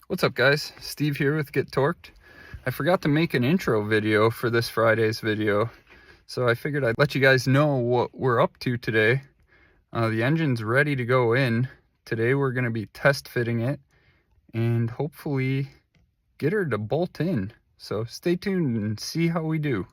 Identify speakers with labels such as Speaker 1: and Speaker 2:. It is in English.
Speaker 1: What's up guys, Steve here with Get Torqued. I forgot to make an intro video for this Friday's video, so I figured I'd let you guys know what we're up to today. The engine's ready to go in. Today we're going to be test fitting it and hopefully get her to bolt in. So stay tuned and see how we do.